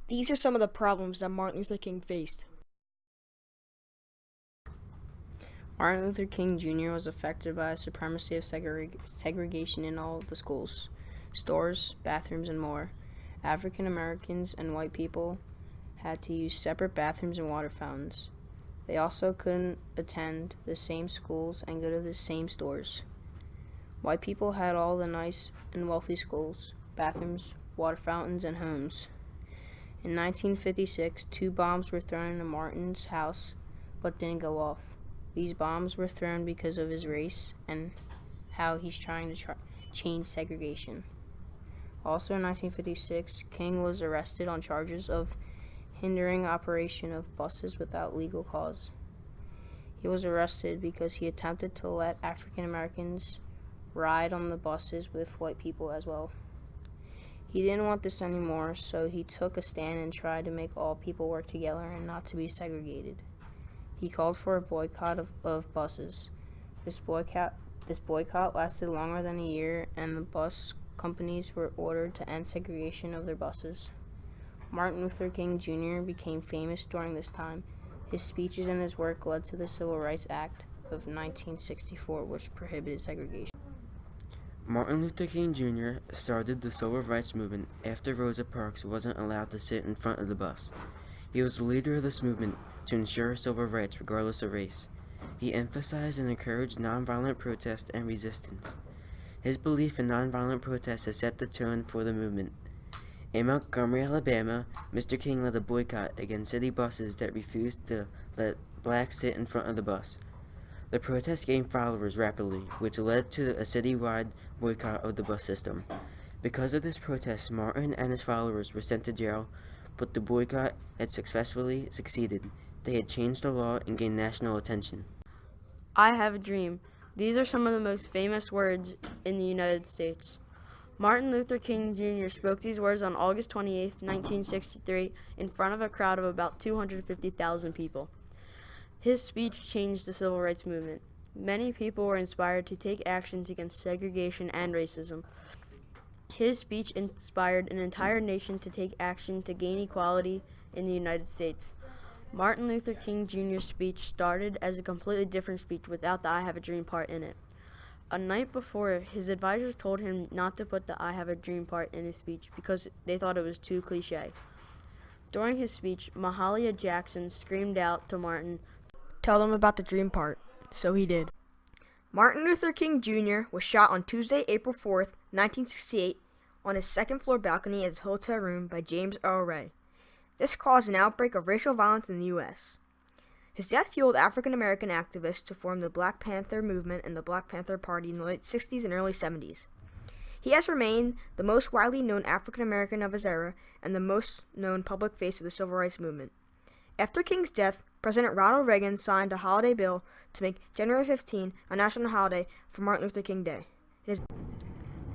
These are some of the problems that Martin Luther King faced. Martin Luther King Jr. was affected by a supremacy of segregation in all of the schools, stores, bathrooms, and more. African Americans and white people had to use separate bathrooms and water fountains. They also couldn't attend the same schools and go to the same stores. White people had all the nice and wealthy schools, bathrooms, water fountains, and homes. In 1956, 2 bombs were thrown into Martin's house, but didn't go off. These bombs were thrown because of his race and how he's trying to change segregation. Also in 1956, King was arrested on charges of hindering operation of buses without legal cause. He was arrested because he attempted to let African Americans ride on the buses with white people as well. He didn't want this anymore, so he took a stand and tried to make all people work together and not to be segregated. He called for a boycott of buses. This boycott lasted longer than a year, and the bus companies were ordered to end segregation of their buses. Martin Luther King Jr. became famous during this time. His speeches and his work led to the Civil Rights Act of 1964, which prohibited segregation. Martin Luther King Jr. started the Civil Rights Movement after Rosa Parks wasn't allowed to sit in front of the bus. He was the leader of this movement to ensure civil rights regardless of race. He emphasized and encouraged nonviolent protest and resistance. His belief in nonviolent protest has set the tone for the movement. In Montgomery, Alabama, Mr. King led a boycott against city buses that refused to let blacks sit in front of the bus. The protest gained followers rapidly, which led to a citywide boycott of the bus system. Because of this protest, Martin and his followers were sent to jail, but the boycott had successfully succeeded. They had changed the law and gained national attention. I have a dream. These are some of the most famous words in the United States. Martin Luther King Jr. spoke these words on August 28, 1963, in front of a crowd of about 250,000 people. His speech changed the civil rights movement. Many people were inspired to take actions against segregation and racism. His speech inspired an entire nation to take action to gain equality in the United States. Martin Luther King Jr.'s speech started as a completely different speech without the I Have a Dream part in it. A night before, his advisors told him not to put the I Have a Dream part in his speech because they thought it was too cliche. During his speech, Mahalia Jackson screamed out to Martin, "Tell them about the dream part." So he did. Martin Luther King Jr. was shot on Tuesday, April 4th, 1968, on his second-floor balcony at his hotel room by James Earl Ray. This caused an outbreak of racial violence in the U.S. His death fueled African-American activists to form the Black Panther movement and the Black Panther Party in the late 60s and early 70s. He has remained the most widely known African-American of his era and the most known public face of the civil rights movement. After King's death, President Ronald Reagan signed a holiday bill to make January 15 a national holiday for Martin Luther King Day.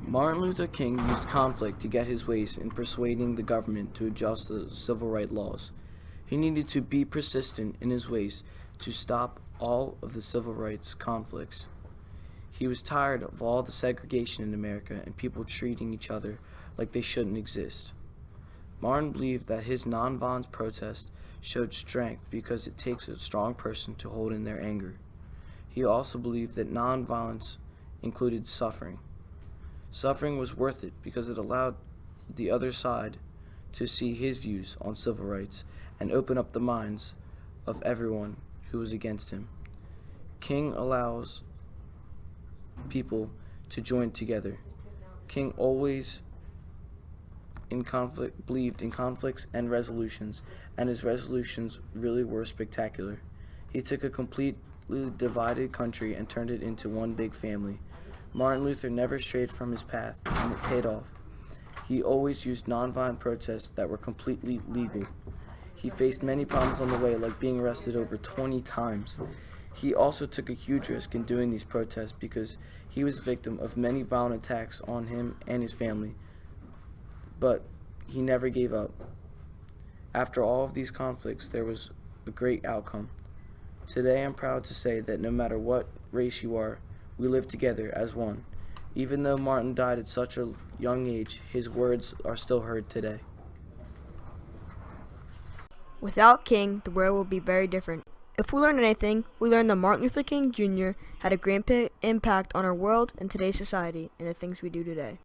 Martin Luther King used conflict to get his ways in persuading the government to adjust the civil rights laws. He needed to be persistent in his ways to stop all of the civil rights conflicts. He was tired of all the segregation in America and people treating each other like they shouldn't exist. Martin believed that his nonviolent protest showed strength because it takes a strong person to hold in their anger. He also believed that nonviolence included suffering. Suffering was worth it because it allowed the other side to see his views on civil rights and open up the minds of everyone who was against him. King allows people to join together. King always believed in conflicts and resolutions, and his resolutions really were spectacular. He took a completely divided country and turned it into one big family. Martin Luther never strayed from his path, and it paid off. He always used nonviolent protests that were completely legal. He faced many problems on the way, like being arrested over 20 times. He also took a huge risk in doing these protests because he was a victim of many violent attacks on him and his family. But he never gave up. After all of these conflicts, there was a great outcome. Today, I'm proud to say that no matter what race you are, we live together as one. Even though Martin died at such a young age, his words are still heard today. Without King, the world would be very different. If we learned anything, we learned that Martin Luther King Jr. had a great impact on our world and today's society and the things we do today.